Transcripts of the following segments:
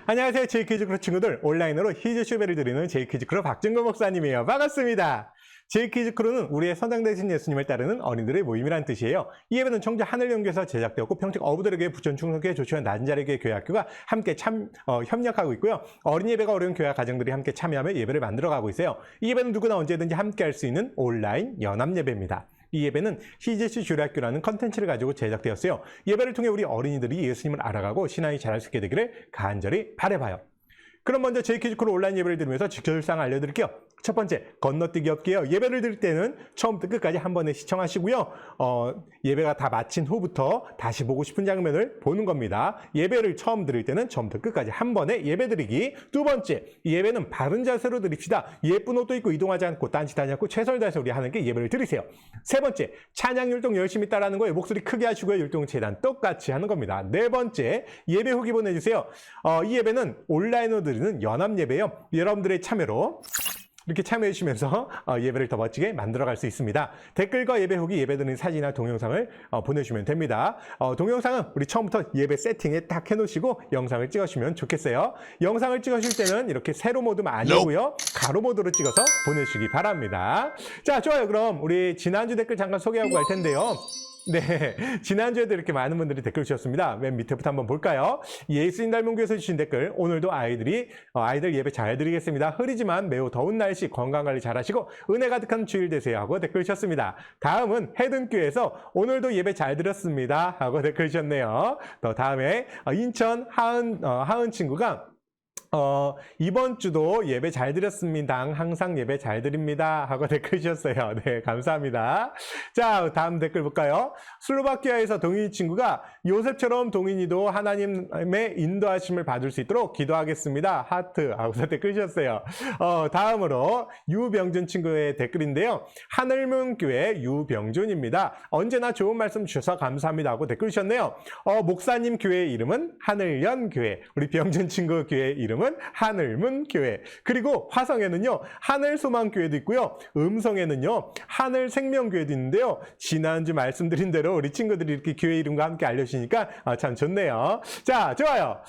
안녕하세요. 제이키즈크루 친구들. 온라인으로 히즈쇼베를 드리는 제이키즈크루 박준거 목사님이에요. 반갑습니다. 제이키즈크루는 우리의 선장되신 예수님을 따르는 어린들의 모임이라는 뜻이에요. 이 예배는 청주 하늘연교에서 제작되었고 평택 어부들에게 부천 충성교회 조치원 낮은자리교회 교회학교가 함께 협력하고 있고요. 어린 예배가 어려운 교회 가정들이 함께 참여하며 예배를 만들어가고 있어요. 이 예배는 누구나 언제든지 함께 할 수 있는 온라인 연합 예배입니다. 이 예배는 히제시 주일학교라는 컨텐츠를 가지고 제작되었어요. 예배를 통해 우리 어린이들이 예수님을 알아가고 신앙이 자랄 수 있게 되기를 간절히 바라봐요. 그럼 먼저 제이키즈크루 온라인 예배를 드리면서 지켜줄사항 알려드릴게요. 첫 번째, 건너뛰기 없게요. 예배를 드릴 때는 처음부터 끝까지 한 번에 시청하시고요. 예배가 다 마친 후부터 다시 보고 싶은 장면을 보는 겁니다. 예배를 처음 드릴 때는 처음부터 끝까지 한 번에 예배 드리기. 두 번째, 예배는 바른 자세로 드립시다. 예쁜 옷도 입고 이동하지 않고 딴짓하지 않고 최선을 다해서 우리 하나님께 예배를 드리세요. 세 번째, 찬양 율동 열심히 따라하는 거예요. 목소리 크게 하시고요. 율동 재단 똑같이 하는 겁니다. 네 번째, 예배 후기 보내주세요. 이 예배는 온라인으로 드리는 연합 예배예요. 여러분들의 참여로 이렇게 참여해 주시면서 예배를 더 멋지게 만들어갈 수 있습니다. 댓글과 예배 후기, 예배 드리는 사진이나 동영상을 보내주시면 됩니다. 동영상은 우리 처음부터 예배 세팅에 딱 해놓으시고 영상을 찍으시면 좋겠어요. 영상을 찍으실 때는 이렇게 세로 모드만 아니고요. 가로 모드로 찍어서 보내주시기 바랍니다. 자, 좋아요. 그럼 우리 지난주 댓글 잠깐 소개하고 갈 텐데요. 네, 지난주에도 이렇게 많은 분들이 댓글 주셨습니다. 맨 밑에부터 한번 볼까요? 예수님 닮은 교회에서 주신 댓글. 오늘도 아이들 예배 잘 드리겠습니다. 흐리지만 매우 더운 날씨 건강관리 잘하시고 은혜 가득한 주일 되세요 하고 댓글 주셨습니다. 다음은 해든교회에서 오늘도 예배 잘 드렸습니다 하고 댓글 주셨네요. 또 다음에 인천 하은 친구가 이번 주도 예배 잘 드렸습니다. 항상 예배 잘 드립니다 하고 댓글 주셨어요. 네, 감사합니다. 자, 다음 댓글 볼까요? 슬로바키아에서 동인이 친구가 요셉처럼 동인이도 하나님의 인도하심을 받을 수 있도록 기도하겠습니다. 하트 하고서 댓글 주셨어요. 다음으로 유병준 친구의 댓글인데요. 하늘문교회 유병준입니다. 언제나 좋은 말씀 주셔서 감사합니다 하고 댓글 주셨네요. 목사님 교회 이름은 하늘연교회, 우리 병준 친구 교회 이름은 하늘문교회, 그리고 화성에는요 하늘소망교회도 있고요, 음성에는요 하늘생명교회도 있는데요. 지난주 말씀드린 대로 우리 친구들이 이렇게 교회 이름과 함께 알려주시니까 참 좋네요. 자, 좋아요.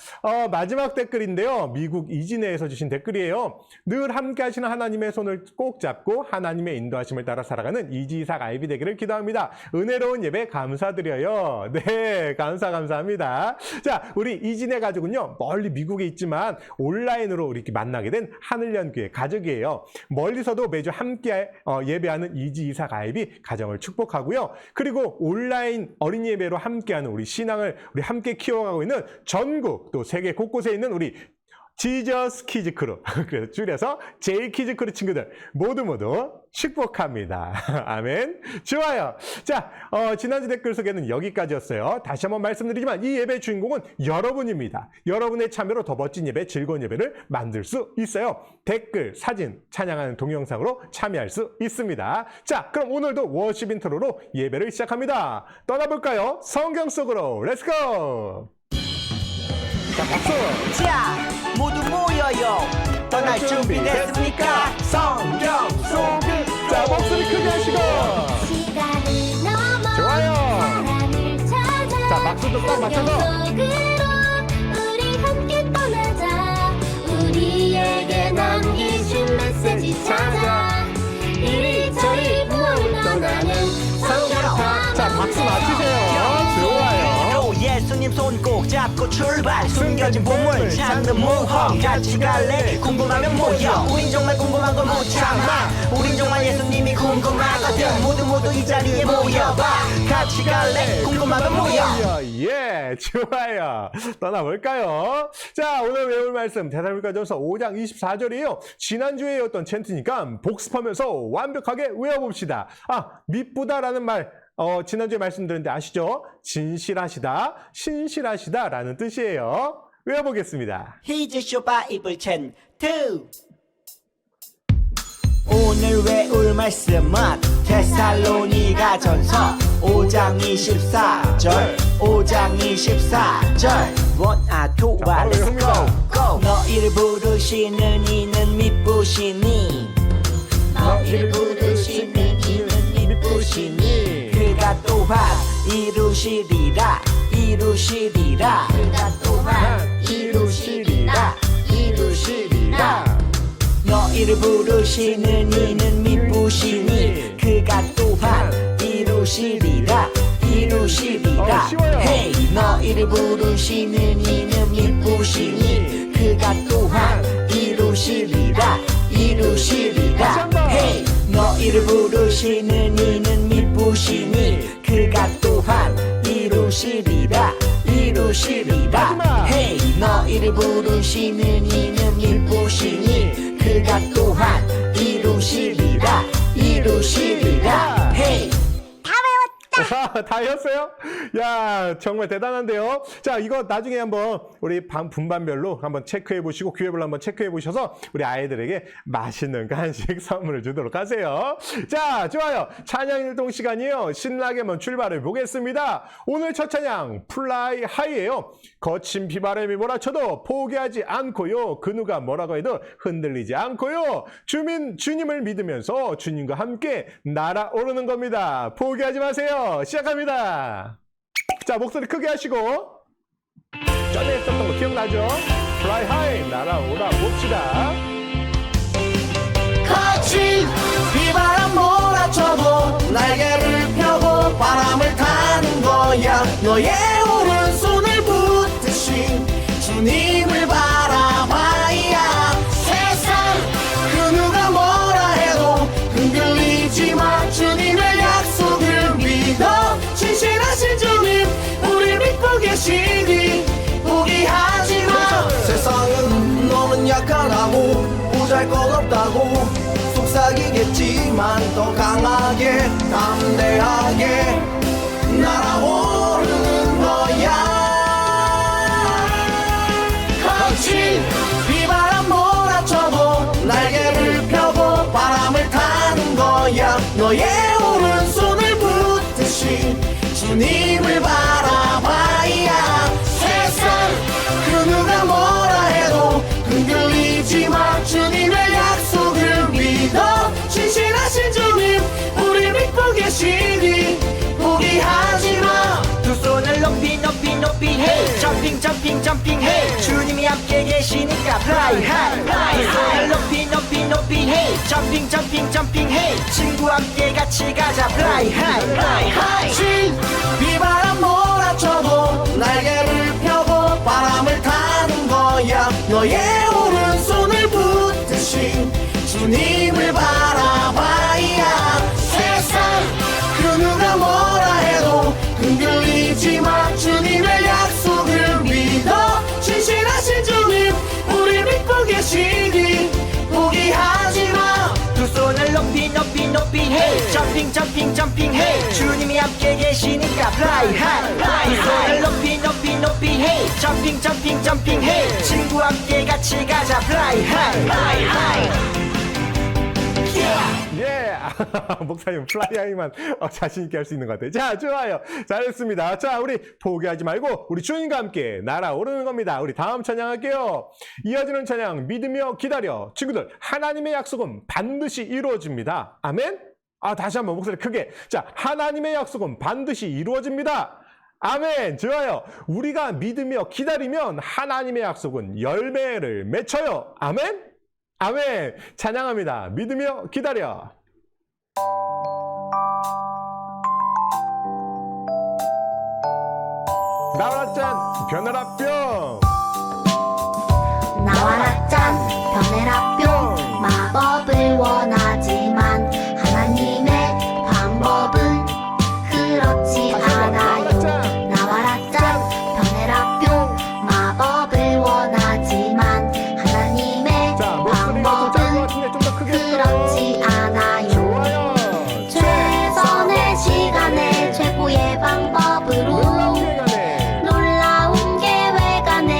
마지막 댓글인데요. 미국 이진해에서 주신 댓글이에요. 늘 함께 하시는 하나님의 손을 꼭 잡고 하나님의 인도하심을 따라 살아가는 이지이삭 아이비 되기를 기도합니다. 은혜로운 예배 감사드려요. 네, 감사합니다. 자, 우리 이진해 가족은요 멀리 미국에 있지만 온라인으로 이렇게 만나게 된 하늘연교회 가족이에요. 멀리서도 매주 함께 예배하는 이지이삭 아이비 가정을 축복하고요. 그리고 온라인 어린이 예배로 함께하는 우리 신앙을 우리 함께 키워가고 있는 전국 또 세계 곳곳에 있는 우리 지저스 키즈크루, 그래서 줄여서 제이키즈크루 친구들 모두 축복합니다. 아멘. 좋아요. 자, 지난주 댓글 소개는 여기까지였어요. 다시 한번 말씀드리지만 이 예배의 주인공은 여러분입니다. 여러분의 참여로 더 멋진 예배, 즐거운 예배를 만들 수 있어요. 댓글, 사진, 찬양하는 동영상으로 참여할 수 있습니다. 자, 그럼 오늘도 워십 인트로로 예배를 시작합니다. 떠나볼까요? 성경 속으로 렛츠고! 자, 박수! 자, 모두 모여요. 떠날 준비됐습니까? 성경 속을 자, 목소리 크게 하시고! 시간을 넘어 좋아요. 사랑을 찾아 자, 박수도 딱 맞춰서. 성경 속으로 우리 함께 떠나자. 우리에게 남기신 메시지 찾아 이리저리 부활을 떠나는 성경과 자, 박수 맞추세요. 좋아요. 예수님 손 꼭 잡고 출발. 숨겨진 보물 찾는 모험. 같이 갈래? 궁금하면 모여. 우린 정말 궁금한 걸 못 참아. 우린 정말 예수님이 궁금하거든. 모두 이 자리에 모여봐. 같이 갈래? 궁금하면 모여. 예, 좋아요. 떠나볼까요? 자, 오늘 외울 말씀 데살로니가전서 5장 24절이에요. 지난주에 어떤 챈트니까 복습하면서 완벽하게 외워봅시다. 미쁘다라는 말 지난주에 말씀드렸는데 아시죠? 진실하시다, 신실하시다 라는 뜻이에요. 외워보겠습니다. 히즈쇼 바이블 챈트. 오늘 외울 말씀은 데살로니가전서 5장 24절 5장 24절 원아 투와 렛츠 고. 너희를 부르시는 이는 미쁘시니 너희를 부르시는 이는 미쁘시니 그가 또한 이루시리라 그가 또한 이루시리라 너희를 부르시는 이는 미쁘시니 그가 또한 이루시리라 이루시리라 쉬워요. 헤이 너희를 부르시는 이는 미쁘시니 그가 또한 이루시리라 이루시리라 다시 한번. 헤이 너희를 부르시는 이는 미쁘시니 그가 또한 이루시리라 이루시리라 마지막. 헤이 너희를 부르시는 이는 미쁘시니 그가 또한 이루시리라 이루시리라 헤이 다 했어요? 야, 정말 대단한데요? 자, 이거 나중에 한번 우리 분반별로 한번 체크해 보시고 기회별로 한번 체크해 보셔서 우리 아이들에게 맛있는 간식 선물을 주도록 하세요. 자, 좋아요. 찬양일동 시간이에요. 신나게 한번 출발해 보겠습니다. 오늘 첫 찬양, 플라이 하이예요. 거친 비바람이 몰아쳐도 포기하지 않고요. 그 누가 뭐라고 해도 흔들리지 않고요. 주님을 믿으면서 주님과 함께 날아오르는 겁니다. 포기하지 마세요. 시작합니다. 자, 목소리 크게 하시고 전에 했었던 거 기억나죠? 플라이 하이 날아오라 봅시다. 거친 비바람 몰아쳐도 날개를 펴고 바람을 타는 거야 너의 오른손을 붙드신 주님을 바라봐야 세상 그 누가 뭐라 해도 흔들리지 마 주님의 약속을 믿어 진실하신 주님 우리 믿고 계시니 포기하지 마 세상은 너는 약하다고 보잘것없다고 속삭이겠지만 더 강하게 담대하게 날아오르는 거야 거친 비바람 몰아쳐도 날개를 펴고 바람을 타는 거야 너의 오른손을 붙드신 주님을 바라봐야 세상 그 누가 뭐라 해도 흔들리지 마 주님의 약속을 믿어 진실하신 주님 우리 믿고 계시니 포기하지 마 두 손을 높이 높이 높이 hey 점핑 점핑 점핑 hey 주님이 함께 계시니까 fly high fly high 두 손을 높이 높이 높이 hey 점핑 점핑 점핑 hey 친구와 함께 같이 가자 fly high fly high 진 비바람 몰아쳐도 날개를 펴고 바람을 타는 거야 너의 오른손을 붙드신 주님을 바라봐야 세상 그 누가 뭐라 해도 흔들리지 마 주님의 약속을 믿어 진실하신 주님 우리 믿고 계시니 포기하지 마 두 손을 높이 높이 높이 hey 점핑 점핑 점핑 hey 주님이 함께 계시니까 fly high fly 두 손을 높이 높이 높이 hey 점핑 점핑 점핑 hey 친구와 함께 같이 가자 fly high fly high 예! 목사님 플라이 하이만 자신 있게 할 수 있는 것 같아요. 자, 좋아요. 잘했습니다. 자, 우리 포기하지 말고 우리 주님과 함께 날아오르는 겁니다. 우리 다음 찬양할게요. 이어지는 찬양 믿으며 기다려. 친구들, 하나님의 약속은 반드시 이루어집니다. 아멘? 다시 한번 목소리 크게. 자, 하나님의 약속은 반드시 이루어집니다. 아멘. 좋아요. 우리가 믿으며 기다리면 하나님의 약속은 열매를 맺혀요. 아멘? 아멘. 찬양합니다. 믿으며 기다려. 나와라 짠 변하라 뿅. 나와라 짠 변해라 뿅 마법을 원하지만 하나님의 방법은 그렇지 않아요 나와라 짠 변해라 뿅 마법을 원하지만 하나님의 방법은 그렇지 않아요 좋아요. 최선의 시간에 최고의 방법으로 놀라운 계획 안에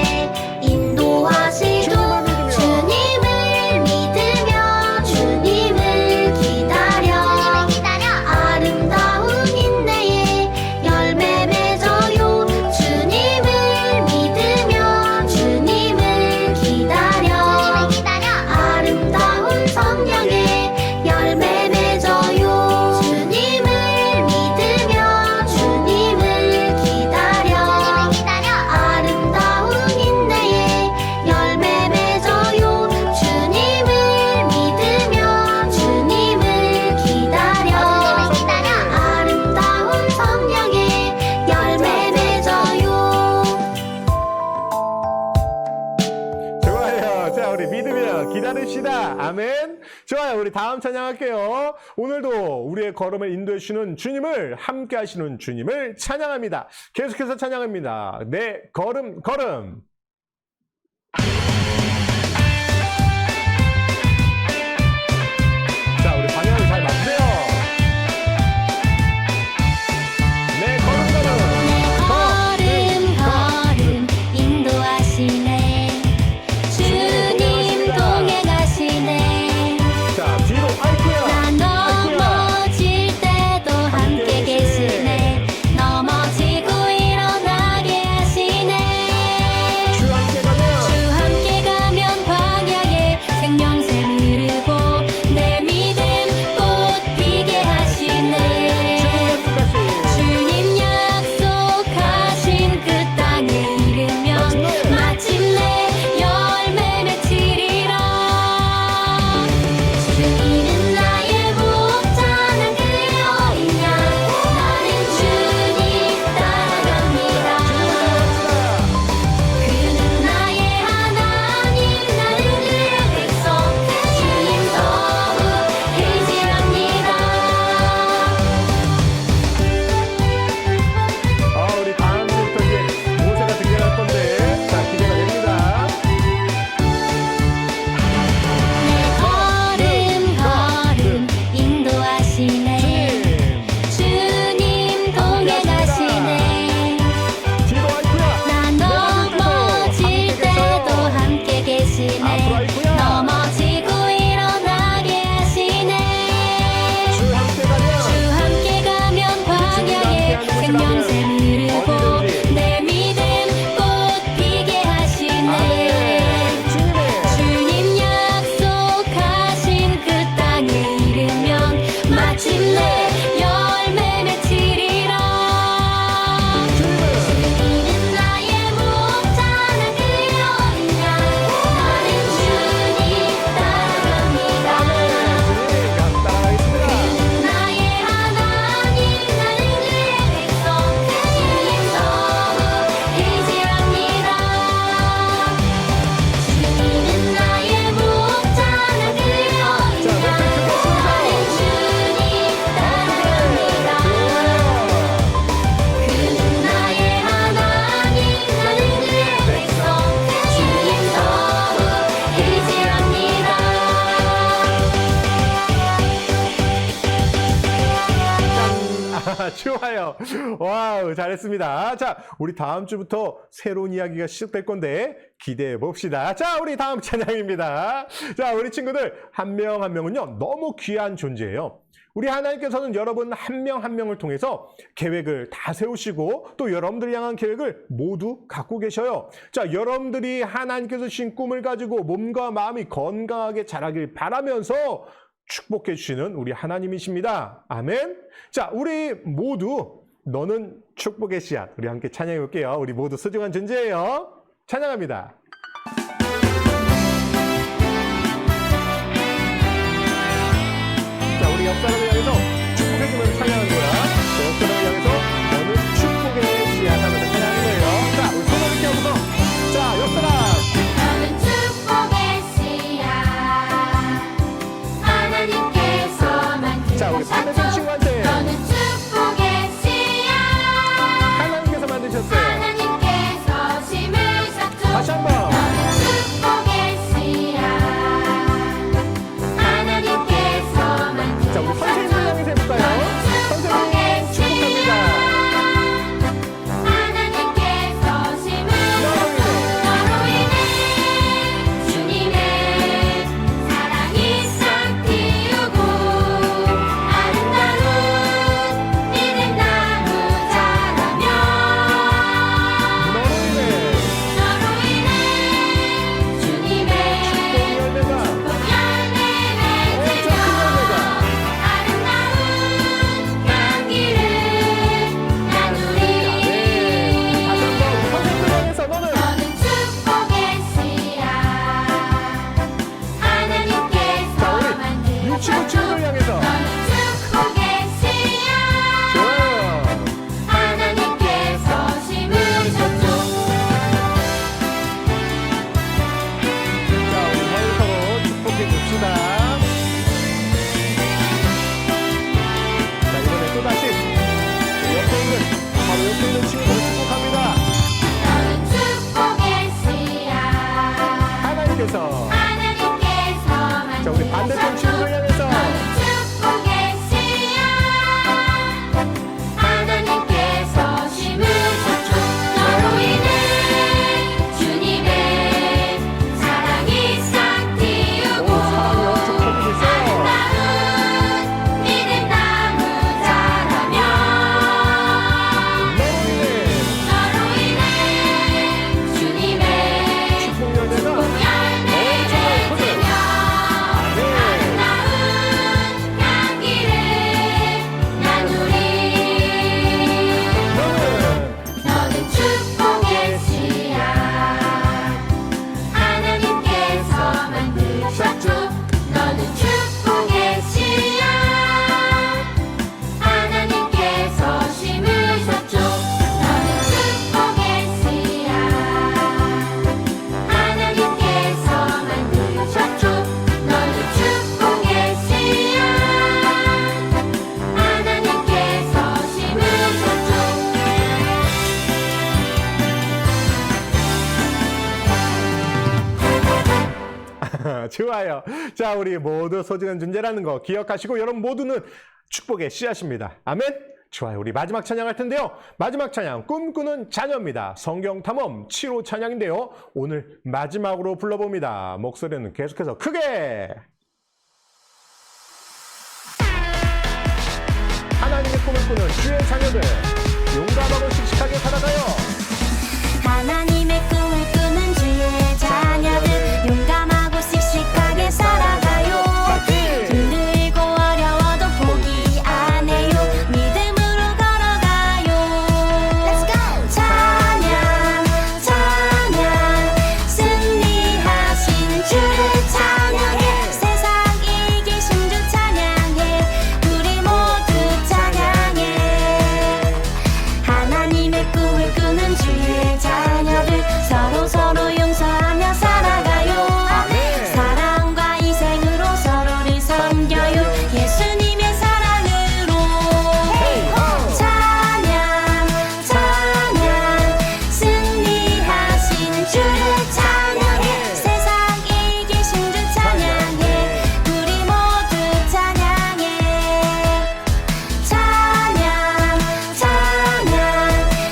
기다립시다. 아멘. 좋아요. 우리 다음 찬양할게요. 오늘도 우리의 걸음을 인도해 주시는 주님을, 함께 하시는 주님을 찬양합니다. 계속해서 찬양합니다. 내 걸음 걸음. 자, 우리 방향을 잘 맞추세요. 내 걸음 걸음. 걸음 인도하시네 주님 동행 가시네 자, 뒤로 아이쿠야. 나 넘어질 때도 함께 계시네 넘어지고 일어나게 하시네 주 함께 가면. 주 함께 가면 광야에 생명새 흐르고 내 믿음 꽃 피게 하시네 주님 약속하신 그 땅에 이르면 마침내 열매 맺히리라 주님은 나의 목자는 그 어린 양 나는 주님 따라갑니다 그는 나의 하나님 나는 그의 백성 주님 더욱 의지합니다 우리 다음 주부터 이제 모세가 등장할 건데, 자, 기대가 됩니다. 내 걸음 인도하시네 주님 동행 가시네 뒤로 아이쿠야. 나 넘어질 때도 함께 계시네 넘어지고 일어나게 하시네 주 함께 가면. 주 함께 가면 광야에 생명새 흐르고 내 믿음 꽃 피게 하시네 주님 약속하신 그 땅에 이르면 마침내 열매 맺히리라 주님은 나의 목자는 그 어린 양 나는 주님 따라갑니다 따라가겠습니다. 나의 하나님 나는 그의 백성 주님 더욱 의지합니다 주님은 나의 목자는 그 어린 양 나는 주님 따라갑니다 그는 나의 하나님 나는 그의 백성 주님 더욱 의지합니다 좋아요. 와우, 잘했습니다. 자, 우리 다음 주부터 새로운 이야기가 시작될 건데 기대해 봅시다. 자, 우리 다음 찬양입니다. 자, 우리 친구들 한 명 한 명은요 너무 귀한 존재예요. 우리 하나님께서는 여러분 한 명 한 명을 통해서 계획을 다 세우시고 또 여러분들 향한 계획을 모두 갖고 계셔요. 자, 여러분들이 하나님께서 주신 꿈을 가지고 몸과 마음이 건강하게 자라길 바라면서 축복해 주시는 우리 하나님이십니다. 아멘. 자, 우리 모두 너는 축복의 씨앗. 우리 함께 찬양해 볼게요. 우리 모두 소중한 존재예요. 찬양합니다. 자, 우리 옆 사람을 향해서 축복해 주면서 찬양하는 거야. 자, 옆 사람을 향해서 너는 축복의 씨앗 하면서 찬양하는 거예요. 자, 우리 손을 이렇게 하고서 자, 옆 사람. 너는 축복의 씨앗 하나님께서 자, 우리 반대편 만드셨죠 친구한테 너는 축복의 씨앗 하나님께서 만드셨어요. 하나님께서 심으셨죠 다시 한번. 너는 축복의 씨앗 하나님께서 자, 우리 선생님을 만드셨죠 향해서 해볼까요? 선생님 좋아요. 자, 우리 모두 소중한 존재라는 거 기억하시고 여러분 모두는 축복의 씨앗입니다. 아멘. 좋아요. 우리 마지막 찬양할 텐데요. 마지막 찬양 꿈꾸는 자녀입니다. 성경 탐험 7호 찬양인데요. 오늘 마지막으로 불러봅니다. 목소리는 계속해서 크게. 하나님의 꿈을 꾸는 주의 자녀들 용감하고 씩씩하게 살아가요. 하나님의 꿈을 꾸는 주의 자녀들 용감하고 씩씩하게 살아가요. 힘들고 어려워도 포기 안 해요. 믿음으로 걸어가요. 찬양 찬양 승리하신 주를 찬양해. 세상 이기신 주 찬양해. 우리 모두 찬양해. 하나님의 꿈을 꾸는 주의 자녀들 서로 용서하며 살아가요. 사랑과 희생으로 서로를 섬겨요. 예수님의 사랑으로. 찬양 찬양 승리하신 주를 찬양해. 세상 이기신 주 찬양해. 우리 모두 찬양해. 찬양 찬양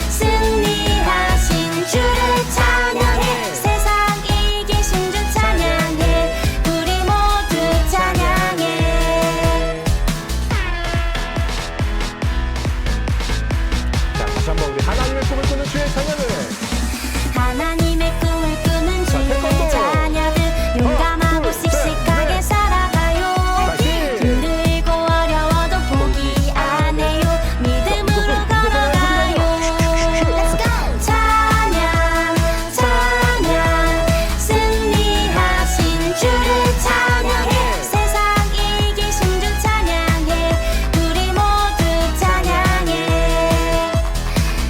승리하신 주를 찬양해. 세상 이기신 주 찬양해. 우리 모두 찬양해. 자, 다시 한번 우리 하나님의 꿈을 꾸는 주의 자녀들. 하나님의 꿈을 꾸는 주의 자녀들 용감하고 씩씩하게 살아가요. 힘들고 어려워도 포기 안 해요. 믿음으로 걸어가요. 찬양 찬양 승리하신 주를 찬양해. 세상 이기신 주 찬양해. 우리 모두 찬양해.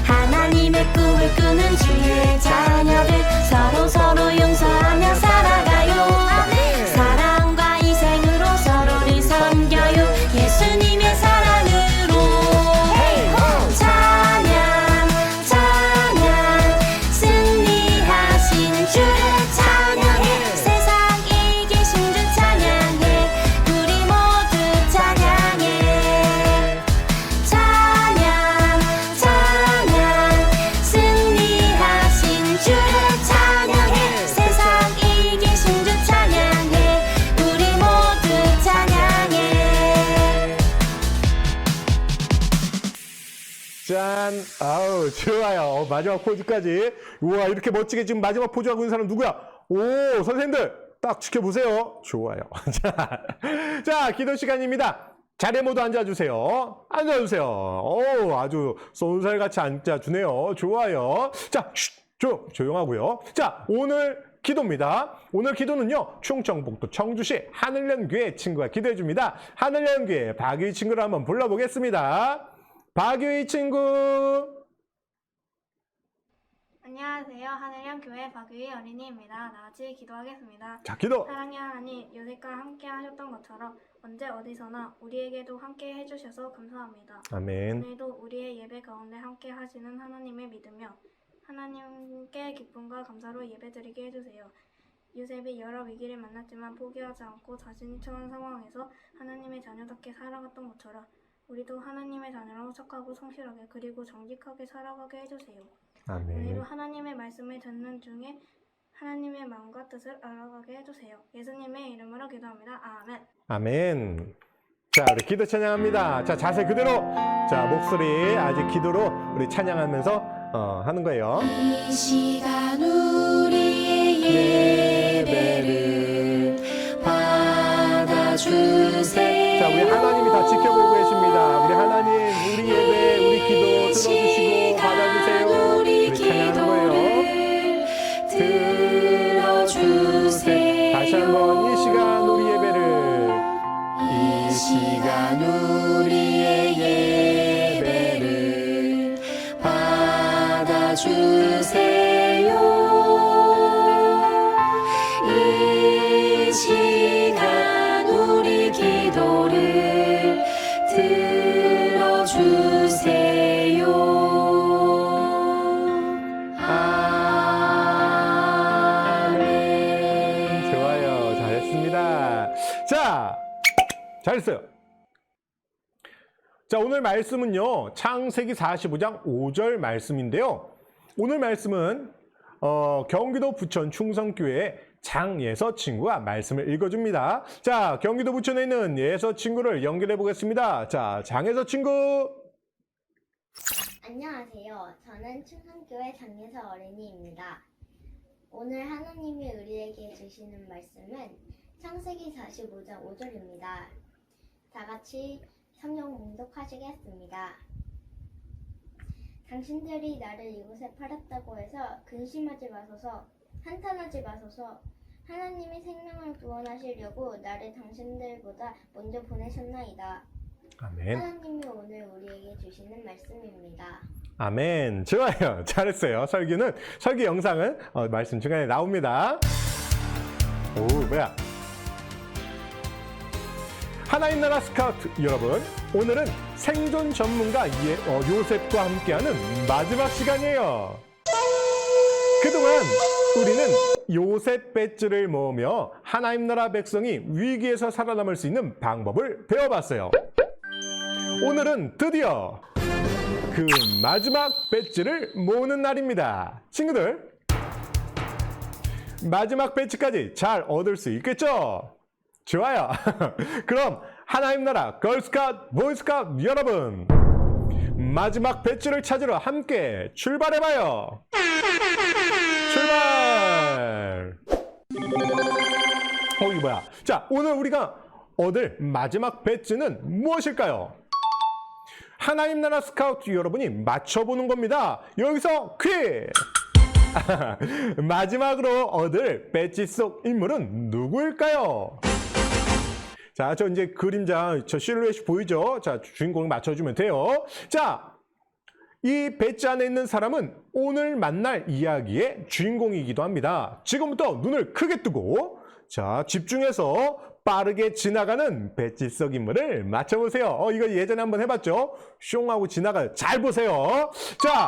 하나님의 꿈을 꾸는 주의 자녀들 서로 용서하며 살아가요. 사랑과 희생으로 서로를 섬겨요. 예수님의 사랑으로. 찬양 찬양 승리하신 주를 찬양해. 세상 이기신 주 찬양해. 우리 모두 찬양해. 찬양 찬양 승리하신 주를 찬양해. 세상 이기신 주 찬양해. 우리 모두 찬양해. 짠! 아우, 좋아요. 마지막 포즈까지. 우와, 이렇게 멋지게 지금 마지막 포즈하고 있는 사람 누구야? 오, 선생님들, 딱 지켜보세요. 좋아요. 자, 기도 시간입니다. 자리에 모두 앉아주세요. 앉아주세요. 오, 아주 쏜살같이 앉아주네요. 좋아요. 자, 조용하고요. 자, 오늘 기도입니다. 오늘 기도는요, 충청북도 청주시 하늘연교회 친구가 기도해줍니다. 하늘연교회 박유희 친구를 한번 불러보겠습니다. 박유희 친구. 안녕하세요. 하늘영 교회 박유희 어린이입니다. 나같이 기도하겠습니다. 자, 기도. 사랑의 하나님, 여태까지 함께 하셨던 것처럼 언제 어디서나 우리에게도 함께 해주셔서 감사합니다. 아멘. 오늘도 우리의 예배 가운데 함께 하시는 하나님을 믿으며 하나님께 기쁨과 감사로 예배드리게 해주세요. 요셉이 여러 위기를 만났지만 포기하지 않고 자신이 처한 상황에서 하나님의 자녀답게 살아갔던 것처럼 우리도 하나님의 자녀로 착하고 성실하게 그리고 정직하게 살아가게 해주세요. 아멘. 오늘도 하나님의 말씀을 듣는 중에 하나님의 마음과 뜻을 알아가게 해주세요. 예수님의 이름으로 기도합니다. 아멘. 아멘. 자, 우리 기도 찬양합니다. 자, 자세 그대로. 자, 목소리 아직 기도로 우리 찬양하면서 하는 거예요. 이 시간 우리의 예배를 받아주세요. 자, 우리 하나님이 다 지켜보고 계십니다. 우리 하나님, 우리 예배, 우리 기도 들어주시고 받아주세요. 우리 찬양하는 거예요. 들어주세요. 다시 한번 이 시간 우리 예배를. 이 시간 우리의 예배를 받아주세요. 이 시간 우리 기도를 들어주세요. 아멘. 좋아요. 잘했어요. 자, 잘했어요. 자, 오늘 말씀은요, 창세기 45장 5절 말씀인데요. 오늘 말씀은 경기도 부천 충성교회 장예서 친구가 말씀을 읽어줍니다. 자, 경기도 부천에 있는 예서 친구를 연결해 보겠습니다. 자, 장예서 친구. 안녕하세요. 저는 충성교회 장예서 어린이입니다. 오늘 하나님이 우리에게 주시는 말씀은 창세기 45장 5절입니다. 다 같이 성경 봉독하시겠습니다. 당신들이 나를 이곳에 팔았다고 해서 근심하지 마소서, 한탄하지 마소서. 하나님이 생명을 구원하시려고 나를 당신들보다 먼저 보내셨나이다. 아멘. 하나님이 오늘 우리에게 주시는 말씀입니다. 아멘. 좋아요. 잘했어요. 설교 영상은 말씀 중간에 나옵니다. 오, 뭐야. 하나님 나라 스카우트 여러분, 오늘은 생존 전문가 요셉과 함께하는 마지막 시간이에요. 그동안 우리는 요셉 배지를 모으며 하나님 나라 백성이 위기에서 살아남을 수 있는 방법을 배워봤어요. 오늘은 드디어 그 마지막 배지를 모으는 날입니다. 친구들, 마지막 배지까지 잘 얻을 수 있겠죠? 좋아요. 그럼 하나님 나라 걸스카우트, 보이스카우트 여러분, 마지막 배지를 찾으러 함께 출발해봐요. 출발! 이게 뭐야? 자, 오늘 우리가 얻을 마지막 배지는 무엇일까요? 하나님 나라 스카우트 여러분이 맞춰보는 겁니다. 여기서 퀴즈! 마지막으로 얻을 배지 속 인물은 누구일까요? 자, 저 이제 그림자, 저 실루엣이 보이죠? 자, 주인공을 맞춰주면 돼요. 자, 이 배지 안에 있는 사람은 오늘 만날 이야기의 주인공이기도 합니다. 지금부터 눈을 크게 뜨고, 자, 집중해서 빠르게 지나가는 배지 속 인물을 맞춰보세요. 이거 예전에 한번 해봤죠? 숑하고 지나가요. 잘 보세요. 자,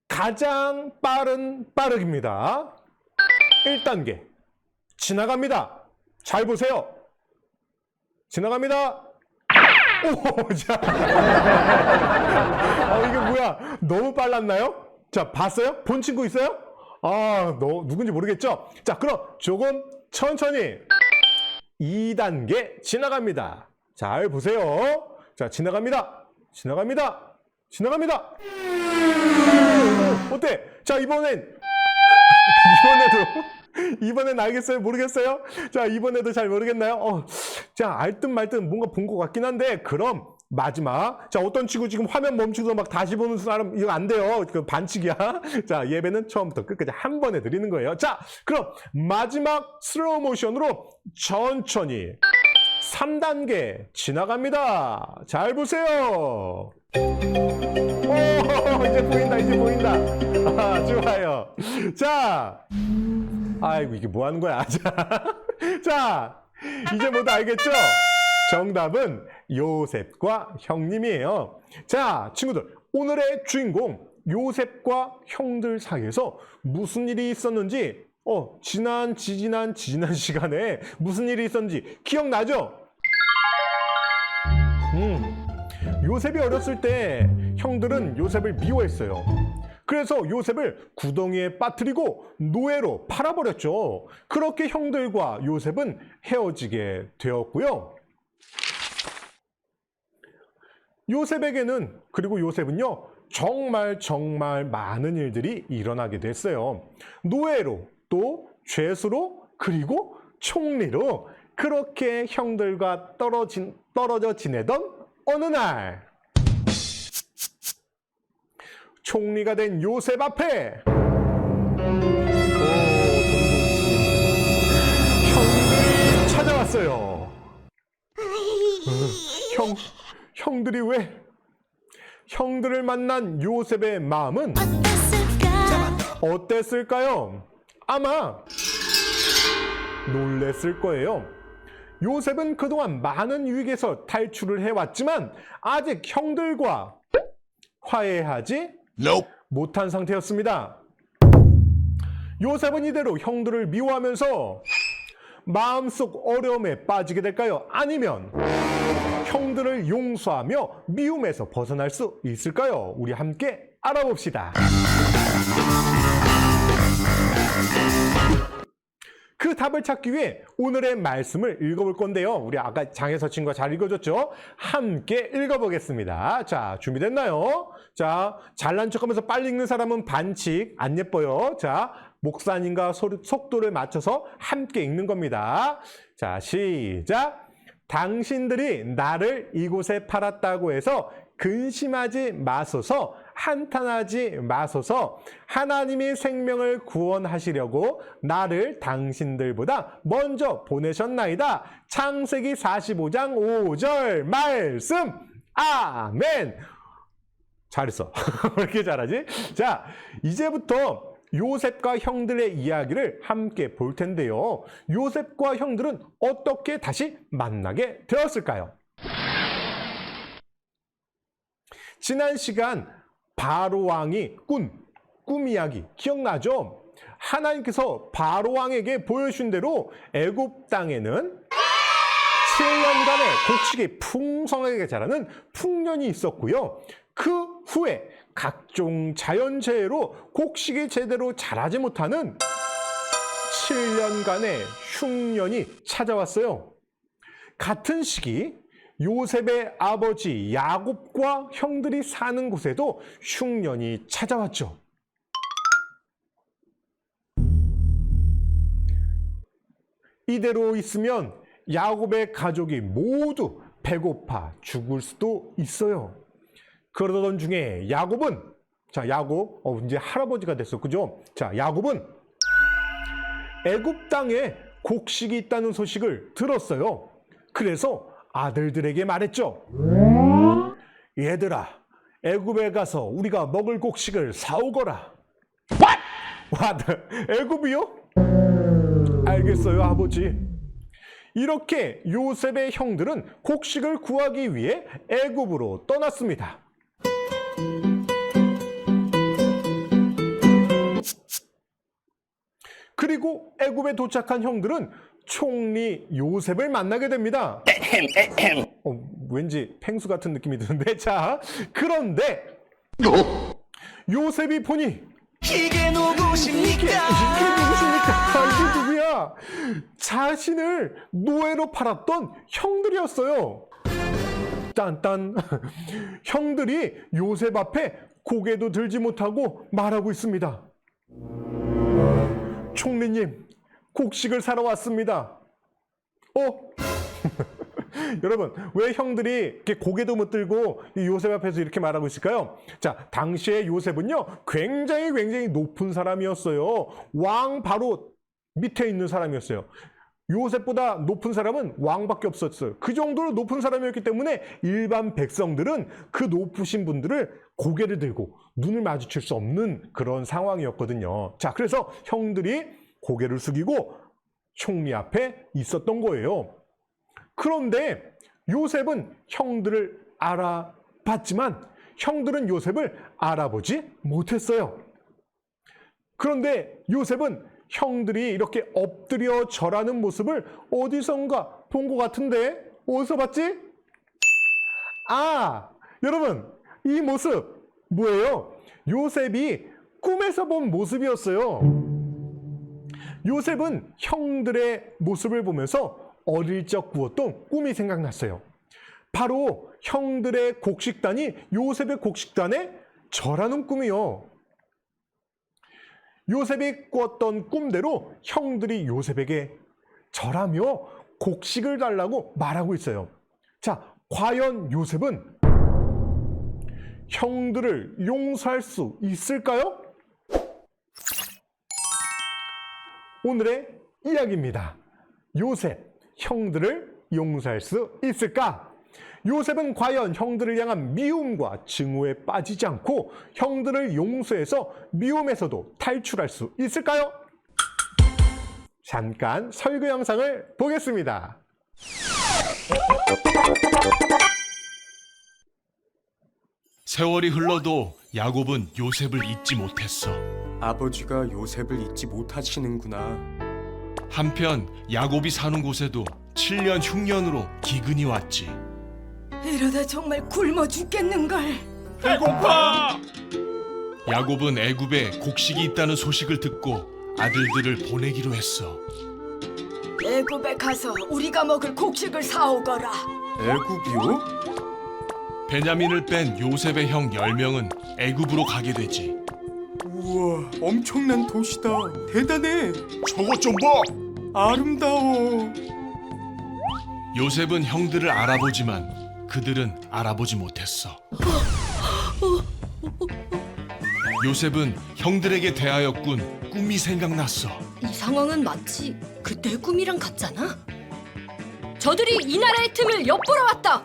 가장 빠른 빠르기입니다. 1단계. 지나갑니다. 잘 보세요. 지나갑니다. 오, 자. 이게 뭐야? 너무 빨랐나요? 자, 봤어요? 본 친구 있어요? 누군지 모르겠죠? 자, 그럼 조금 천천히 2단계 지나갑니다. 잘 보세요. 자, 지나갑니다. 지나갑니다. 지나갑니다. 어때? 자, 이번엔 알겠어요? 모르겠어요? 자, 이번에도 잘 모르겠나요? 자, 알듯 말듯 뭔가 본 것 같긴 한데, 그럼 마지막. 자, 어떤 친구 지금 화면 멈추고 막 다시 보는 사람, 이거 안 돼요. 그 반칙이야. 자, 예배는 처음부터 끝까지 한 번에 드리는 거예요. 자, 그럼 마지막 슬로우 모션으로 천천히 3단계 지나갑니다. 잘 보세요. 이제 보인다, 이제 보인다. 좋아요. 자, 아이고, 이게 뭐 하는 거야? 자, 이제 모두 알겠죠? 정답은 요셉과 형님이에요. 자, 친구들, 오늘의 주인공 요셉과 형들 사이에서 무슨 일이 있었는지, 지난 시간에 무슨 일이 있었는지 기억나죠? 요셉이 어렸을 때 형들은 요셉을 미워했어요. 그래서 요셉을 구덩이에 빠뜨리고 노예로 팔아버렸죠. 그렇게 형들과 요셉은 헤어지게 되었고요. 그리고 요셉은요, 정말 많은 일들이 일어나게 됐어요. 노예로, 또 죄수로, 그리고 총리로 그렇게 형들과 떨어져 지내던 어느 날, 총리가 된 요셉 앞에 형들이 찾아왔어요. 형들이 왜? 형들을 만난 요셉의 마음은 어땠을까요? 아마 놀랬을 거예요. 요셉은 그동안 많은 위기에서 탈출을 해왔지만 아직 형들과 화해하지 못한 상태였습니다. 요셉은 이대로 형들을 미워하면서 마음속 어려움에 빠지게 될까요? 아니면 형들을 용서하며 미움에서 벗어날 수 있을까요? 우리 함께 알아봅시다. 그 답을 찾기 위해 오늘의 말씀을 읽어볼 건데요. 우리 아까 장혜서 친구가 잘 읽어줬죠? 함께 읽어보겠습니다. 자, 준비됐나요? 자, 잘난 척하면서 빨리 읽는 사람은 반칙, 안 예뻐요. 자, 목사님과 속도를 맞춰서 함께 읽는 겁니다. 자, 시작! 당신들이 나를 이곳에 팔았다고 해서 근심하지 마소서, 한탄하지 마소서. 하나님이 생명을 구원하시려고 나를 당신들보다 먼저 보내셨나이다. 창세기 45장 5절 말씀. 아멘. 잘했어. 왜 이렇게 잘하지? 자, 이제부터 요셉과 형들의 이야기를 함께 볼 텐데요. 요셉과 형들은 어떻게 다시 만나게 되었을까요? 지난 시간 바로 왕이 꿈 이야기 기억나죠? 하나님께서 바로 왕에게 보여주신 대로 애굽 땅에는 7년간의 곡식이 풍성하게 자라는 풍년이 있었고요. 그 후에 각종 자연재해로 곡식이 제대로 자라지 못하는 7년간의 흉년이 찾아왔어요. 같은 시기 요셉의 아버지 야곱과 형들이 사는 곳에도 흉년이 찾아왔죠. 이대로 있으면 야곱의 가족이 모두 배고파 죽을 수도 있어요. 그러던 중에 야곱 이제 할아버지가 됐어, 그죠? 자, 야곱은 애굽 땅에 곡식이 있다는 소식을 들었어요. 그래서 아들들에게 말했죠. 얘들아, 애굽에 가서 우리가 먹을 곡식을 사오거라. 와, 애굽이요? 알겠어요, 아버지. 이렇게 요셉의 형들은 곡식을 구하기 위해 애굽으로 떠났습니다. 그리고 애굽에 도착한 형들은 총리 요셉을 만나게 됩니다. 왠지 펭수 같은 느낌이 드는데. 자, 그런데 요셉이 보니 이게 누구십니까? 이게 누구십니까? 이게 누구야? 자신을 노예로 팔았던 형들이었어요. 딴딴. 형들이 요셉 앞에 고개도 들지 못하고 말하고 있습니다. 총리님, 곡식을 사러 왔습니다. 여러분, 왜 형들이 이렇게 고개도 못 들고 요셉 앞에서 이렇게 말하고 있을까요? 자, 당시에 요셉은요, 굉장히 높은 사람이었어요. 왕 바로 밑에 있는 사람이었어요. 요셉보다 높은 사람은 왕밖에 없었어요. 그 정도로 높은 사람이었기 때문에 일반 백성들은 그 높으신 분들을 고개를 들고 눈을 마주칠 수 없는 그런 상황이었거든요. 자, 그래서 형들이 고개를 숙이고 총리 앞에 있었던 거예요. 그런데 요셉은 형들을 알아봤지만 형들은 요셉을 알아보지 못했어요. 그런데 요셉은 형들이 이렇게 엎드려 절하는 모습을 어디선가 본 것 같은데 어디서 봤지? 아, 여러분, 이 모습 뭐예요? 요셉이 꿈에서 본 모습이었어요. 요셉은 형들의 모습을 보면서 어릴 적 꾸었던 꿈이 생각났어요. 바로 형들의 곡식단이 요셉의 곡식단에 절하는 꿈이요. 요셉이 꾸었던 꿈대로 형들이 요셉에게 절하며 곡식을 달라고 말하고 있어요. 자, 과연 요셉은 형들을 용서할 수 있을까요? 오늘의 이야기입니다. 요셉, 형들을 용서할 수 있을까? 요셉은 과연 형들을 향한 미움과 증오에 빠지지 않고 형들을 용서해서 미움에서도 탈출할 수 있을까요? 잠깐 설교 영상을 보겠습니다. 세월이 흘러도 야곱은 요셉을 잊지 못했어. 아버지가 요셉을 잊지 못하시는구나. 한편 야곱이 사는 곳에도 7년 흉년으로 기근이 왔지. 이러다 정말 굶어 죽겠는걸. 배고파! 야곱은 애굽에 곡식이 있다는 소식을 듣고 아들들을 보내기로 했어. 애굽에 가서 우리가 먹을 곡식을 사오거라. 애굽이요? 베냐민을 뺀 요셉의 형 10명은 애굽으로 가게 되지. 우와, 엄청난 도시다. 대단해. 저것 좀 봐! 아름다워. 요셉은 형들을 알아보지만 그들은 알아보지 못했어. 요셉은 형들에게 대하였군 꿈이 생각났어. 이 상황은 마치 그때의 꿈이랑 같잖아. 저들이 이 나라의 틈을 엿보러 왔다.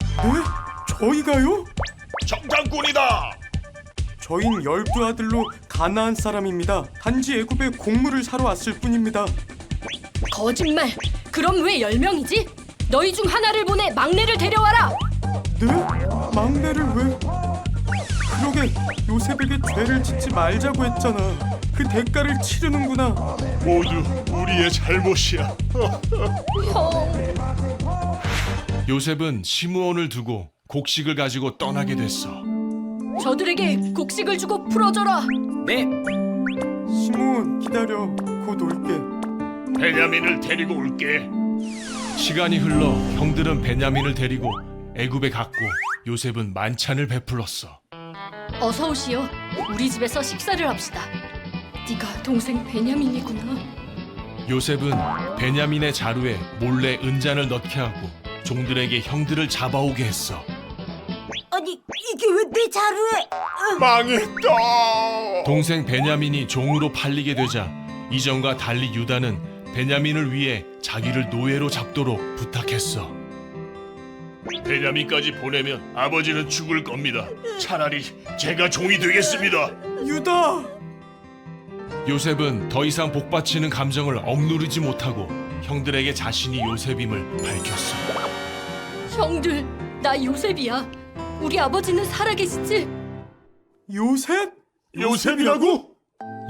네? 저희가요? 정탐꾼이다! 저흰 12아들로 가나안 사람입니다. 단지 애굽에 곡물을 사러 왔을 뿐입니다. 거짓말. 그럼 왜 10명이지? 너희 중 하나를 보내 막내를 데려와라. 네? 막내를 왜? 그러게 요셉에게 죄를 짓지 말자고 했잖아. 그 대가를 치르는구나. 모두 우리의 잘못이야. 형. 요셉은 시므온을 두고 곡식을 가지고 떠나게 됐어. 저들에게 곡식을 주고 풀어줘라. 시몬, 기다려. 곧 올게. 베냐민을 데리고 올게. 시간이 흘러 형들은 베냐민을 데리고 애굽에 갔고 요셉은 만찬을 베풀었어. 어서 오시오. 우리 집에서 식사를 합시다. 네가 동생 베냐민이구나. 요셉은 베냐민의 자루에 몰래 은잔을 넣게 하고 종들에게 형들을 잡아오게 했어. 아니 이게 왜 내 자루에? 망했다. 동생 베냐민이 종으로 팔리게 되자 이전과 달리 유다는 베냐민을 위해 자기를 노예로 잡도록 부탁했어. 베냐민까지 보내면 아버지는 죽을 겁니다. 차라리 제가 종이 되겠습니다. 유다! 요셉은 더 이상 복받치는 감정을 억누르지 못하고 형들에게 자신이 요셉임을 밝혔어. 형들, 나 요셉이야. 우리 아버지는 살아계시지? 요셉? 요셉이라고?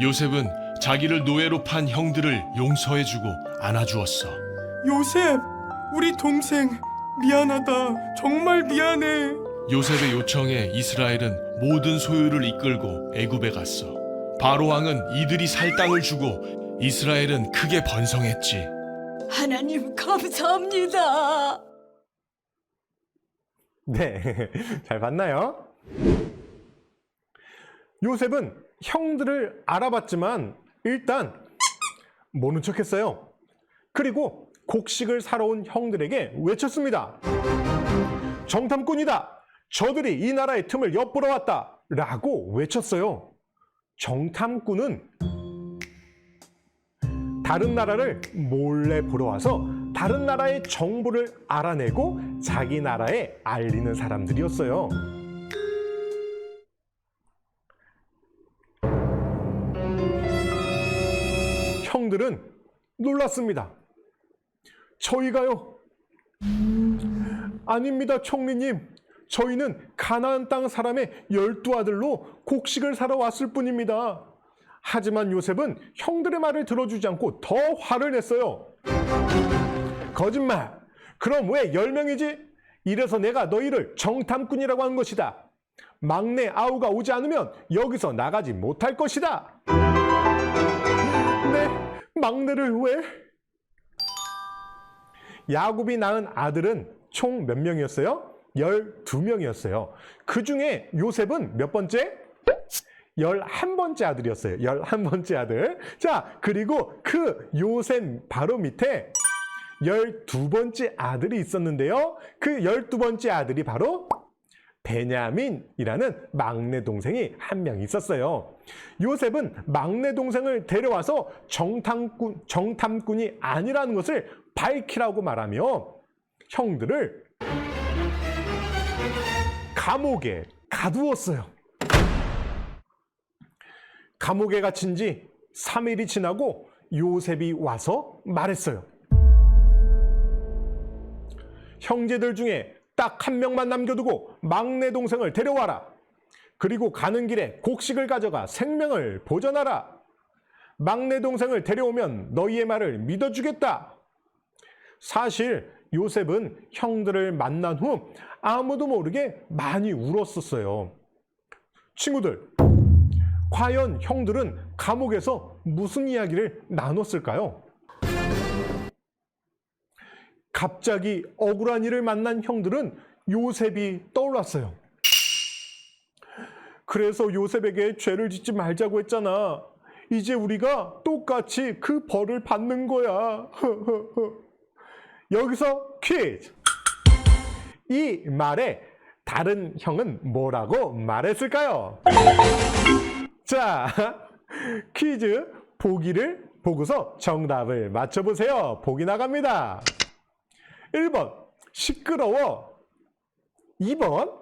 요셉은 자기를 노예로 판 형들을 용서해주고 안아주었어. 요셉! 우리 동생 미안하다. 정말 미안해. 요셉의 요청에 이스라엘은 모든 소유를 이끌고 애굽에 갔어. 바로 왕은 이들이 살 땅을 주고 이스라엘은 크게 번성했지. 하나님 감사합니다. 네, 잘 봤나요? 요셉은 형들을 알아봤지만 일단 모른 척했어요. 그리고 곡식을 사러 온 형들에게 외쳤습니다. 정탐꾼이다. 저들이 이 나라의 틈을 엿보러 왔다. 라고 외쳤어요. 정탐꾼은 다른 나라를 몰래 보러 와서 다른 나라의 정보를 알아내고 자기 나라에 알리는 사람들이었어요. 형들은 놀랐습니다. 저희가요? 아닙니다, 총리님. 저희는 가나안 땅 사람의 12아들로 곡식을 사러 왔을 뿐입니다. 하지만 요셉은 형들의 말을 들어주지 않고 더 화를 냈어요. 거짓말! 그럼 왜 10명이지? 이래서 내가 너희를 정탐꾼이라고 한 것이다. 막내 아우가 오지 않으면 여기서 나가지 못할 것이다. 네, 막내를 왜? 야곱이 낳은 아들은 총 몇 명이었어요? 12명이었어요. 그 중에 요셉은 몇 번째? 11번째 아들이었어요. 11번째 아들. 자, 그리고 그 요셉 바로 밑에 12번째 아들이 있었는데요. 그 12번째 아들이 바로 베냐민이라는 막내 동생이 한 명 있었어요. 요셉은 막내 동생을 데려와서 정탐꾼이 아니라는 것을 밝히라고 말하며 형들을 감옥에 가두었어요. 감옥에 갇힌 지 3일이 지나고 요셉이 와서 말했어요. 형제들 중에 딱 한 명만 남겨두고 막내 동생을 데려와라. 그리고 가는 길에 곡식을 가져가 생명을 보전하라. 막내 동생을 데려오면 너희의 말을 믿어주겠다. 사실 요셉은 형들을 만난 후 아무도 모르게 많이 울었었어요. 친구들, 과연 형들은 감옥에서 무슨 이야기를 나눴을까요? 갑자기 억울한 일을 만난 형들은 요셉이 떠올랐어요. 그래서 요셉에게 죄를 짓지 말자고 했잖아. 이제 우리가 똑같이 그 벌을 받는 거야. 여기서 퀴즈! 이 말에 다른 형은 뭐라고 말했을까요? 자, 퀴즈 보기를 보고서 정답을 맞춰보세요. 보기 나갑니다. 1번 시끄러워. 2번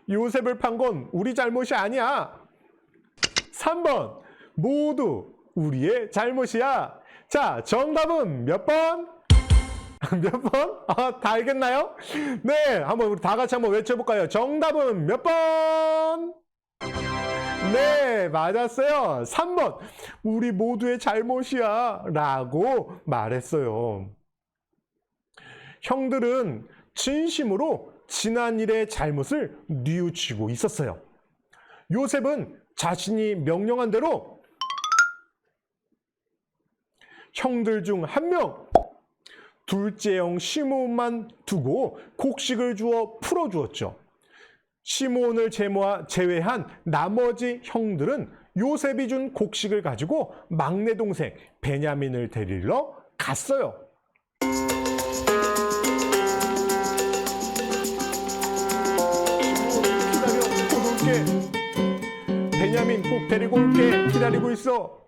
요셉을 판 건 우리 잘못이 아니야. 3번 모두 우리의 잘못이야. 자, 정답은 몇 번? 몇 번? 다 알겠나요? 네, 한번 우리 다 같이 한번 외쳐볼까요? 정답은 몇 번? 네, 맞았어요. 3번. 우리 모두의 잘못이야. 라고 말했어요. 형들은 진심으로 지난 일의 잘못을 뉘우치고 있었어요. 요셉은 자신이 명령한 대로 형들 중 한 명, 둘째 형 시므온만 두고 곡식을 주어 풀어주었죠. 시므온을 제외한 나머지 형들은 요셉이 준 곡식을 가지고 막내 동생 베냐민을 데리러 갔어요. 베냐민 꼭 데리고 올게. 기다리고 있어.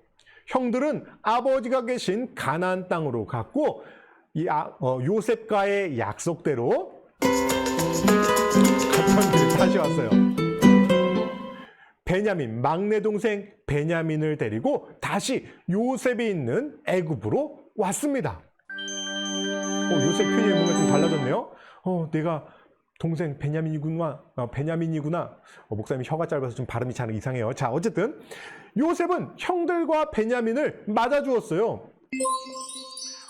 형들은 아버지가 계신 가나안 땅으로 갔고 요셉과의 약속대로 갔던 길을 다시 왔어요. 베냐민 막내 동생 베냐민을 데리고 다시 요셉이 있는 애굽으로 왔습니다. 요셉 표현이 뭔가 좀 달라졌네요. 내가 동생 베냐민이구나. 목사님이 혀가 짧아서 좀 발음이 잘 이상해요. 자, 어쨌든 요셉은 형들과 베냐민을 맞아주었어요.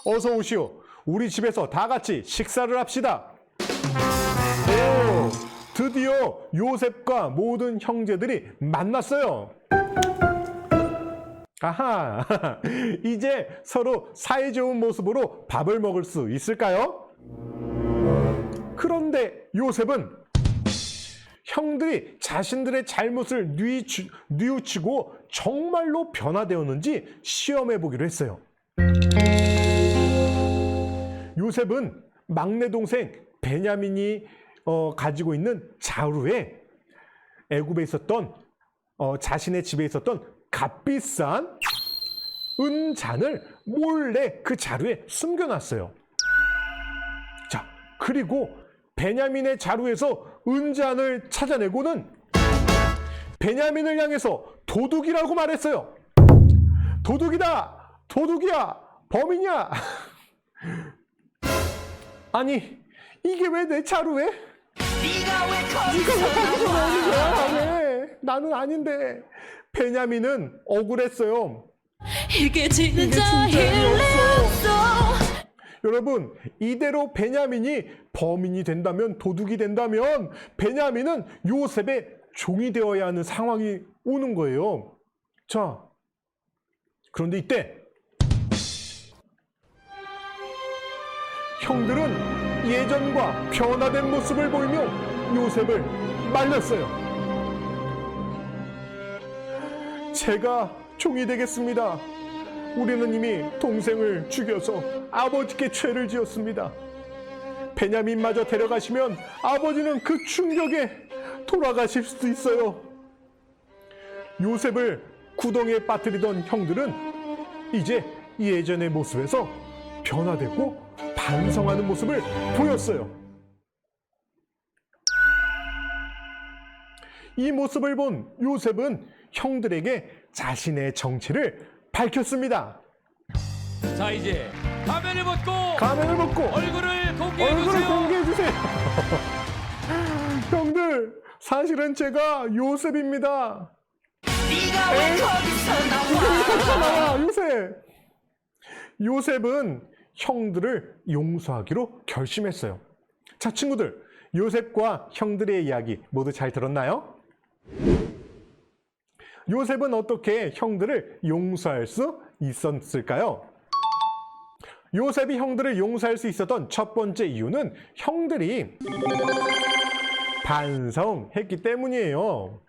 어서 오시오. 우리 집에서 다 같이 식사를 합시다. 드디어 요셉과 모든 형제들이 만났어요. 아하, 이제 서로 사이좋은 모습으로 밥을 먹을 수 있을까요? 그런데 요셉은 형들이 자신들의 잘못을 뉘우치고 정말로 변화되었는지 시험해 보기로 했어요. 요셉은 막내 동생 베냐민이 가지고 있는 자루에 애굽에 있었던 자신의 집에 있었던 값비싼 은잔을 몰래 그 자루에 숨겨놨어요. 자, 그리고 베냐민의 자루에서 은잔을 찾아내고는 베냐민을 향해서 도둑이라고 말했어요. 도둑이다! 도둑이야! 범인이야! 아니, 이게 왜 내 자루에? 네가 왜 거기서 나오는 거야? 왜? 나는 아닌데. 베냐민은 억울했어요. 이게 진짜 일이었어. 여러분, 이대로 베냐민이 범인이 된다면, 도둑이 된다면 베냐민은 요셉의 종이 되어야 하는 상황이 오는 거예요. 자, 그런데 이때 형들은 예전과 변화된 모습을 보이며 요셉을 말렸어요. 제가 종이 되겠습니다. 우리는 이미 동생을 죽여서 아버지께 죄를 지었습니다. 베냐민마저 데려가시면 아버지는 그 충격에 돌아가실 수도 있어요. 요셉을 구덩이에 빠뜨리던 형들은 이제 예전의 모습에서 변화되고 반성하는 모습을 보였어요. 이 모습을 본 요셉은 형들에게 자신의 정체를 밝혔습니다. 자, 이제 가면을 벗고 얼굴을 공개해주세요. 공개해주세요. 형들, 사실은 제가 요셉입니다. 네가 왜 거기서 나와? 요셉! 요셉은 형들을 용서하기로 결심했어요. 자, 친구들, 요셉과 형들의 이야기 모두 잘 들었나요? 요셉은 어떻게 형들을 용서할 수 있었을까요? 요셉이 형들을 용서할 수 있었던 첫 번째 이유는 형들이 반성했기 때문이에요.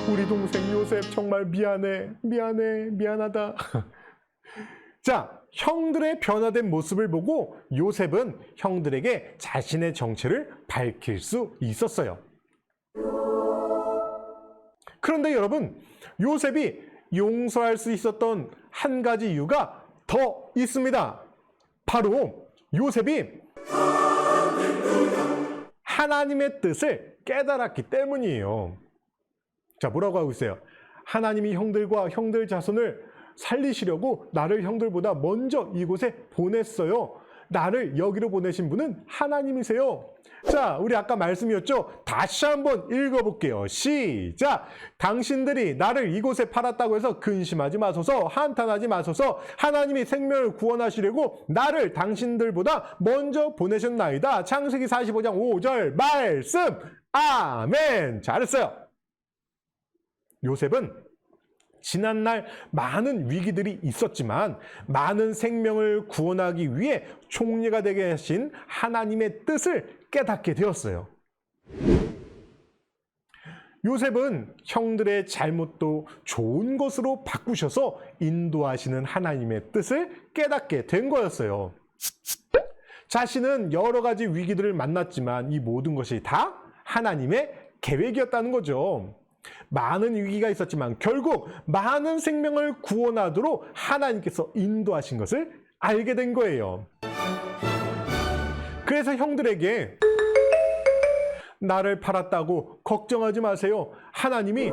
우리 동생 요셉 정말 미안하다. 자, 형들의 변화된 모습을 보고 요셉은 형들에게 자신의 정체를 밝힐 수 있었어요. 그런데 여러분, 요셉이 용서할 수 있었던 한 가지 이유가 더 있습니다. 바로 요셉이 하나님의 뜻을 깨달았기 때문이에요. 자, 뭐라고 하고 있어요? 하나님이 형들과 형들 자손을 살리시려고 나를 형들보다 먼저 이곳에 보냈어요. 나를 여기로 보내신 분은 하나님이세요. 자, 우리 아까 말씀이었죠? 다시 한번 읽어볼게요. 시작! 당신들이 나를 이곳에 팔았다고 해서 근심하지 마소서, 한탄하지 마소서. 하나님이 생명을 구원하시려고 나를 당신들보다 먼저 보내셨나이다. 창세기 45장 5절 말씀! 아멘! 잘했어요. 요셉은 지난날 많은 위기들이 있었지만 많은 생명을 구원하기 위해 총리가 되게 하신 하나님의 뜻을 깨닫게 되었어요. 요셉은 형들의 잘못도 좋은 것으로 바꾸셔서 인도하시는 하나님의 뜻을 깨닫게 된 거였어요. 자신은 여러 가지 위기들을 만났지만 이 모든 것이 다 하나님의 계획이었다는 거죠. 많은 위기가 있었지만 결국 많은 생명을 구원하도록 하나님께서 인도하신 것을 알게 된 거예요. 그래서 형들에게 나를 팔았다고 걱정하지 마세요. 하나님이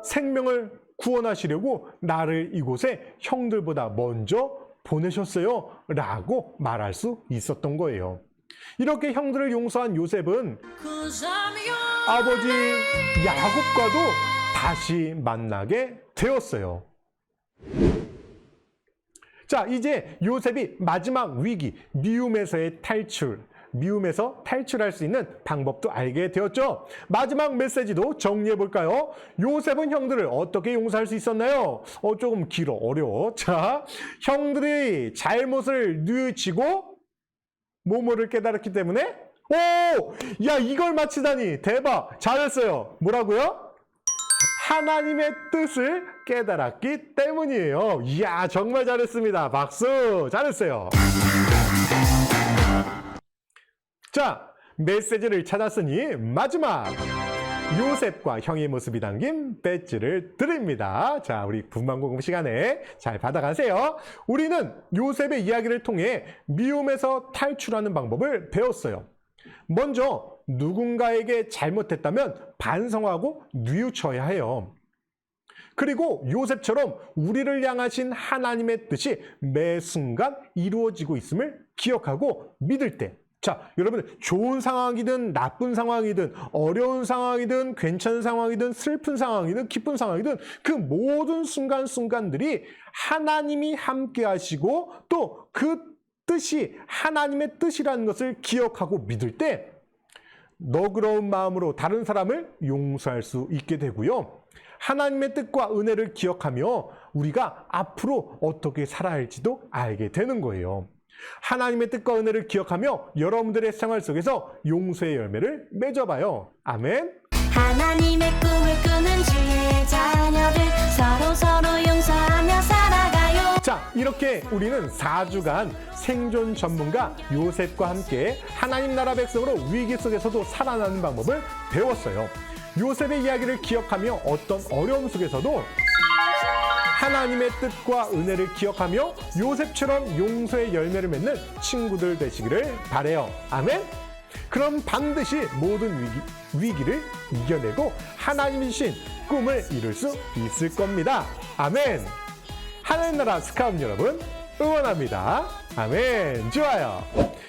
생명을 구원하시려고 나를 이곳에 형들보다 먼저 보내셨어요. 라고 말할 수 있었던 거예요. 이렇게 형들을 용서한 요셉은 아버지 야곱과도 다시 만나게 되었어요. 자, 이제 요셉이 마지막 위기, 미움에서 탈출할 수 있는 방법도 알게 되었죠. 마지막 메시지도 정리해 볼까요? 요셉은 형들을 어떻게 용서할 수 있었나요? 조금 길어, 어려워. 자, 형들이 잘못을 뉘우치고 뭐뭐를 깨달았기 때문에 야, 이걸 맞히다니 대박, 잘했어요. 뭐라고요? 하나님의 뜻을 깨달았기 때문이에요. 이야, 정말 잘했습니다. 박수. 잘했어요. 자, 메시지를 찾았으니 마지막 요셉과 형의 모습이 담긴 배지를 드립니다. 자, 우리 분만공부 시간에 잘 받아가세요. 우리는 요셉의 이야기를 통해 미움에서 탈출하는 방법을 배웠어요. 먼저 누군가에게 잘못했다면 반성하고 뉘우쳐야 해요. 그리고 요셉처럼 우리를 향하신 하나님의 뜻이 매 순간 이루어지고 있음을 기억하고 믿을 때, 자, 여러분, 좋은 상황이든 나쁜 상황이든 어려운 상황이든 괜찮은 상황이든 슬픈 상황이든 기쁜 상황이든 그 모든 순간순간들이 하나님이 함께 하시고 또 그 뜻이 하나님의 뜻이라는 것을 기억하고 믿을 때 너그러운 마음으로 다른 사람을 용서할 수 있게 되고요. 하나님의 뜻과 은혜를 기억하며 우리가 앞으로 어떻게 살아야 할지도 알게 되는 거예요. 하나님의 뜻과 은혜를 기억하며 여러분들의 생활 속에서 용서의 열매를 맺어봐요. 아멘. 하나님의 꿈을 꾸는 주의 자녀들 서로 용서하며 살아가요. 자, 이렇게 우리는 4주간 생존 전문가 요셉과 함께 하나님 나라 백성으로 위기 속에서도 살아나는 방법을 배웠어요. 요셉의 이야기를 기억하며 어떤 어려움 속에서도 하나님의 뜻과 은혜를 기억하며 요셉처럼 용서의 열매를 맺는 친구들 되시기를 바라요. 아멘. 그럼 반드시 모든 위기를 이겨내고 하나님이 주신 꿈을 이룰 수 있을 겁니다. 아멘. 하늘나라 스카웃 여러분 응원합니다. 아멘. 좋아요.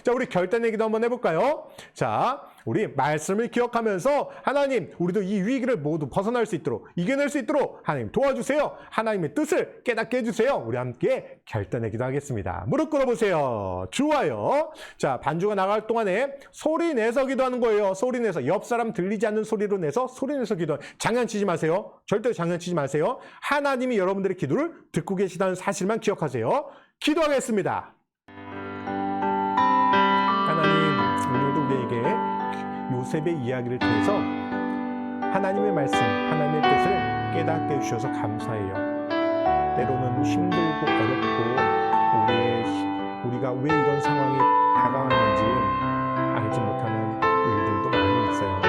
자, 우리 결단 얘기도 한번 해볼까요? 자, 우리 말씀을 기억하면서 하나님, 우리도 이 위기를 모두 벗어날 수 있도록, 이겨낼 수 있도록 하나님 도와주세요. 하나님의 뜻을 깨닫게 해주세요. 우리 함께 결단하기도 하겠습니다. 무릎 꿇어보세요. 좋아요. 자, 반주가 나갈 동안에 소리 내서 기도하는 거예요. 소리 내서, 옆 사람 들리지 않는 소리로 내서 소리 내서 기도하는. 장난치지 마세요. 절대 장난치지 마세요. 하나님이 여러분들의 기도를 듣고 계시다는 사실만 기억하세요. 기도하겠습니다. 하나님, 오늘도 우리에게 요셉의 이야기를 통해서 하나님의 말씀, 하나님의 뜻을 깨닫게 해주셔서 감사해요. 때로는 힘들고 어렵고 우리가 왜 이런 상황이 다가왔는지 알지 못하는 일들도 많이 있어요.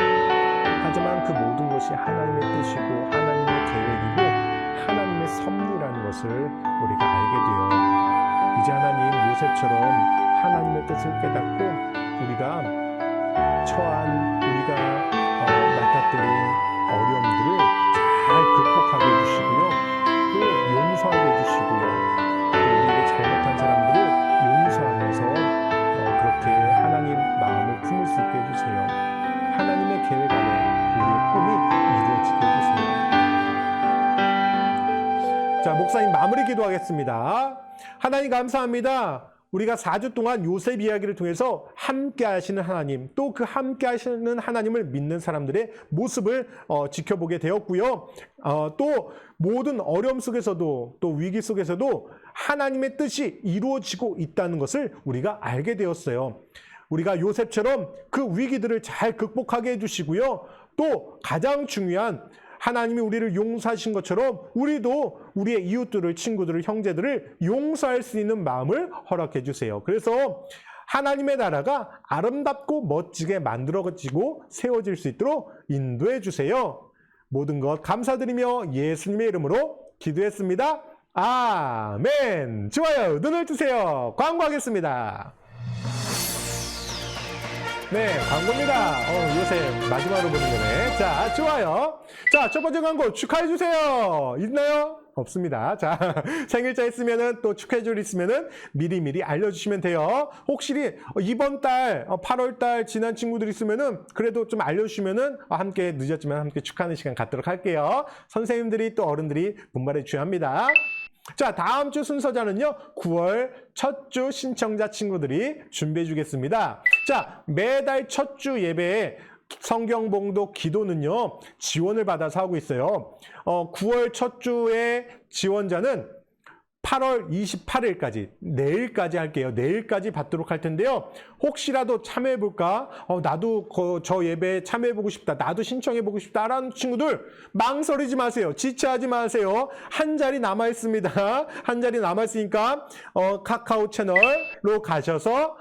하지만 그 모든 것이 하나님의 뜻이고 하나님의 계획이고 하나님의 섭리라는 것을 우리가 알게 돼요. 이제 하나님, 요셉처럼 하나님의 뜻을 깨닫고 우리가 맡아들인 어려움들을 잘 극복하게 해주시고요. 또 용서하게 해주시고요. 또 우리에게 잘못한 사람들을 용서하면서 그렇게 하나님 마음을 품을 수 있게 해주세요. 하나님의 계획 안에 우리의 꿈이 이루어지게 해주세요. 자, 목사님 마무리 기도하겠습니다. 하나님 감사합니다. 우리가 4주 동안 요셉 이야기를 통해서 함께 하시는 하나님, 또 그 함께 하시는 하나님을 믿는 사람들의 모습을 지켜보게 되었고요. 또 모든 어려움 속에서도, 또 위기 속에서도 하나님의 뜻이 이루어지고 있다는 것을 우리가 알게 되었어요. 우리가 요셉처럼 그 위기들을 잘 극복하게 해주시고요. 또 가장 중요한, 하나님이 우리를 용서하신 것처럼 우리도 우리의 이웃들을, 친구들을, 형제들을 용서할 수 있는 마음을 허락해 주세요. 그래서 하나님의 나라가 아름답고 멋지게 만들어지고 세워질 수 있도록 인도해 주세요. 모든 것 감사드리며 예수님의 이름으로 기도했습니다. 아멘. 좋아요. 눈을 뜨세요. 광고하겠습니다. 네, 광고입니다. 요새 마지막으로 보는 거네. 자, 좋아요. 자, 첫 번째 광고 축하해주세요. 있나요? 없습니다. 자, 생일자 있으면은, 또 축하해줄 있으면은 미리미리 알려주시면 돼요. 혹시 이번 달, 8월 달 지난 친구들 있으면은 그래도 좀 알려주시면은 함께 늦었지만 함께 축하하는 시간 갖도록 할게요. 선생님들이 또 어른들이 분발해 주셔야 합니다. 자, 다음 주 순서자는요, 9월 첫 주 신청자 친구들이 준비해 주겠습니다. 자, 매달 첫 주 예배에 성경봉독 기도는요, 지원을 받아서 하고 있어요. 9월 첫 주의 지원자는 8월 28일까지, 내일까지 할게요. 내일까지 받도록 할 텐데요. 혹시라도 참여해볼까? 나도 저 예배에 참여해보고 싶다. 나도 신청해보고 싶다라는 친구들 망설이지 마세요. 지체하지 마세요. 한 자리 남아있습니다. 한 자리 남아있으니까 카카오 채널로 가셔서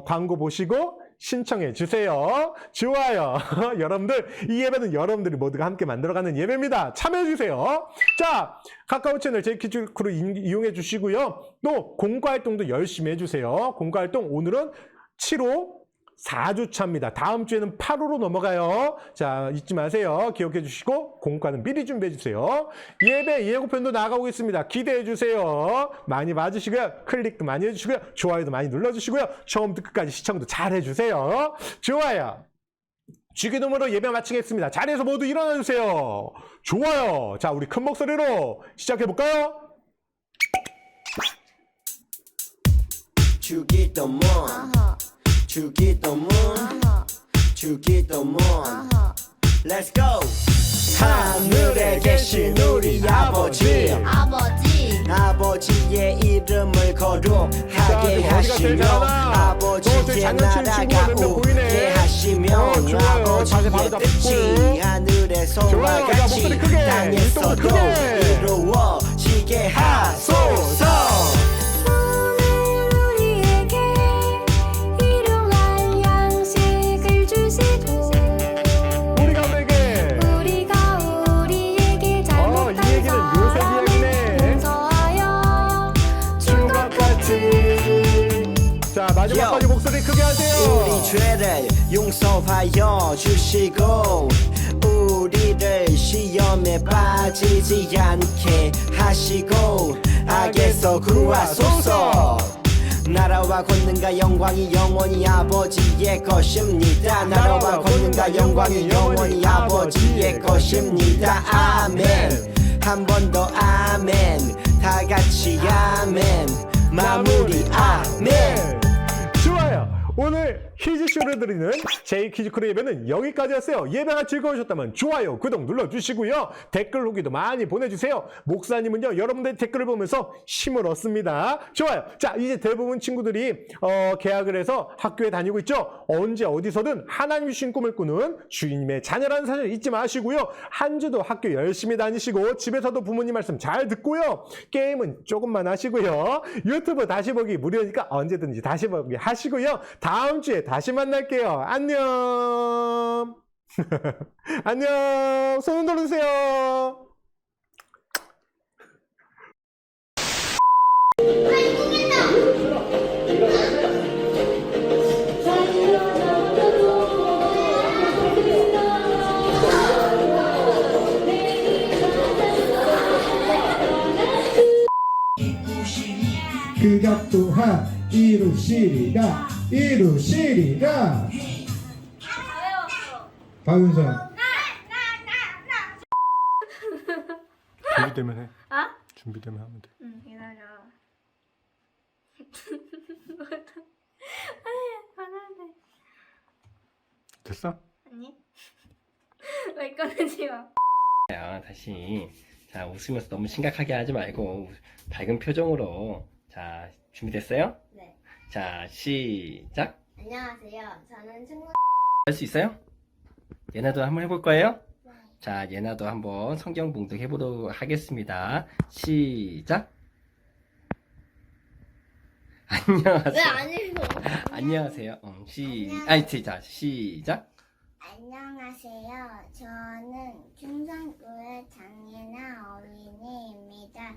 광고 보시고 신청해 주세요. 좋아요. 여러분들, 이 예배는 여러분들이 모두가 함께 만들어가는 예배입니다. 참여해 주세요. 자, 카카오 채널 JKC크루 이용해 주시고요. 또 공과활동도 열심히 해주세요. 공과활동 오늘은 7호 4주차입니다. 다음 주에는 8호로 넘어가요. 자, 잊지 마세요. 기억해 주시고 공과는 미리 준비해 주세요. 예배 예고편도 나가고 있습니다. 기대해 주세요. 많이 봐주시고요. 클릭도 많이 해주시고요. 좋아요도 많이 눌러주시고요. 처음부터 끝까지 시청도 잘 해주세요. 좋아요. 주기도문으로 예배 마치겠습니다. 자리에서 모두 일어나 주세요. 좋아요. 자, 우리 큰 목소리로 시작해 볼까요? 주기도문 주기도문 주기도문 Let's go. 하늘에 계신 우리 아버지 아버지의 이름을 거룩하게 하시며 아버지의 나라가 오게 하시며 아버지의 뜻이 하늘에서와 같이 땅에서도 이루어지게 하소서. 마지막까지 목소리 크게 하세요. 우리 죄를 용서하여 주시고 우리를 시험에 빠지지 않게 하시고 악에서 구하소서. 나라와 권능과 영광이 영원히 아버지의 것입니다. 나라와 권능과 영광이 영원히 아버지의 것입니다. 아멘. 한 번 더 아멘. 다 같이 아멘. 마무리 아멘. 좋아요. 오늘 퀴즈쇼를 드리는 제이퀴즈크루 예배는 여기까지였어요. 예배가 즐거우셨다면 좋아요, 구독 눌러주시고요. 댓글 후기도 많이 보내주세요. 목사님은요, 여러분들의 댓글을 보면서 힘을 얻습니다. 좋아요. 자, 이제 대부분 친구들이 개학을 해서 학교에 다니고 있죠. 언제 어디서든 하나님 주신 꿈을 꾸는 주님의 자녀라는 사실 잊지 마시고요. 한 주도 학교 열심히 다니시고 집에서도 부모님 말씀 잘 듣고요. 게임은 조금만 하시고요. 유튜브 다시 보기 무료니까 언제든지 다시 보기 하시고요. 다음 주에 다시 만날게요. 안녕. 안녕. 손 흔들어주세요. 그가 또한 이루시리라 이루시리라. 박윤선 준비되면 해. 아? 준비되면 하면 돼. 응, 기다려. 아니, 안 돼. 됐어? 아니? 왜 꺼내지 마. 다시 자 웃으면서 너무 심각하게 하지 말고 밝은 표정으로 자 준비됐어요? 네. 자 시작. 안녕하세요. 저는 친구 할 수 있어요? 예나도 한번 해볼 거예요? 네. 자 예나도 한번 성경 봉독 해보도록 하겠습니다. 시작. 안녕하세요. 왜안 읽어? 안녕하세요. 아니 자 시작. 안녕하세요. 저는 충성교회 장예나 어린이입니다.